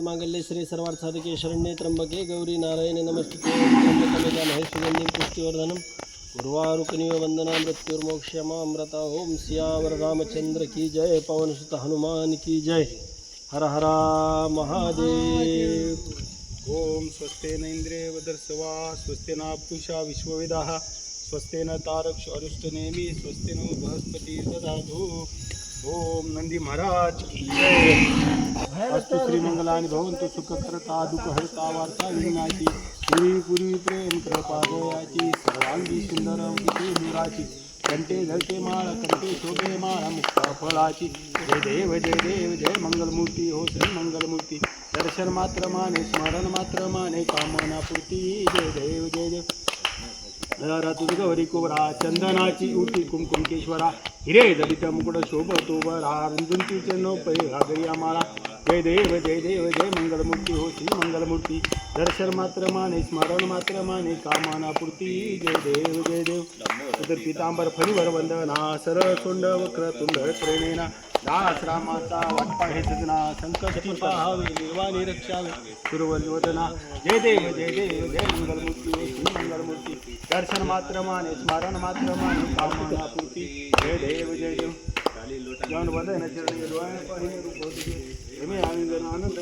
मंगलमांगल्ये श्री सर्वार्थसाधके शरण्ये त्र्यंबके गौरी नारायणे नमस्तुते त्र्यंबकं यजामहे सुगन्धिं पुष्टिवर्धनम् उर्वारुकमिव वन्दना मृत्युर्मोक्षमामृता। ओम सियावर रामचंद्र की जय, पवन सुत हनुमान की जय। हर हर महादेव। ओम स्वस्तेन इंद्रिय वदर्शवा स्वस्तेन पूषा विश्ववेदाः स्वस्तेन तारक्ष अरुष्टनेमी स्वस्तेन बृहस्पति ददातु। ओम नंदी महाराज की जय। अस्तु श्रीमंगलानि भवन्तु सुखकर्ता दुःखहर्ता वार्ता विघ्नाची पुरी प्रेम कृपा जयाची सर्वांगी सुंदर मुराची कंटे धरते माळ कंटे शोभे माळा मुक्ता फळाची। जय देव जय देव जय मंगलमूर्ती हो श्री मंगलमूर्ती। दर्शन मात्र माने स्मरण मात्र माने कामना पूर्ती। जय देव जय देव। तुझ गौरी कोबरा चंदनाची उटी कुमकुमकेश्वरा हिरे दलित मुकुट शोभतो बरा रुंदुंची चरणो पै घागरिया माळा। जय देव जय देव जय मंगलमूर्ती हो श्री मंगलमूर्ती। दर्शन मात्र माने स्मरण मात्र माने कामना पूर्ती। जय देव जय देव। उदर पितांबर फणीवर वंदना सरळ सोंड वक्र तुंड प्रेरणेना दास रामाचा वाटपा हे सजना संकष्टी पाहावे निर्वाणी रक्षावे सुरवरवदना। जय देव जय देव जय मंगलमूर्ती हो श्री मंगलमूर्ती। दर्शन मात्र माने स्मरण मात्र माने कामना पूर्ती। जय देव जय देव। जन वदन चरणी लोय पहि रूप मे आनंद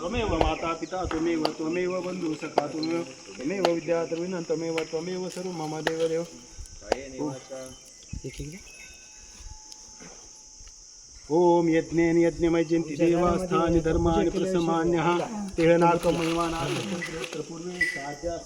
त्वमेव माता पिता त्वमेव बंधु सखा त्वमेव विद्या द्रविणं त्वमेव सर्व मम देव देव। ओम यज्ञेन यज्ञमय जयन्ति देवास्थानि धर्माणि प्रसमान्यः तेहनाकं महिमानां पूर्वे साध्या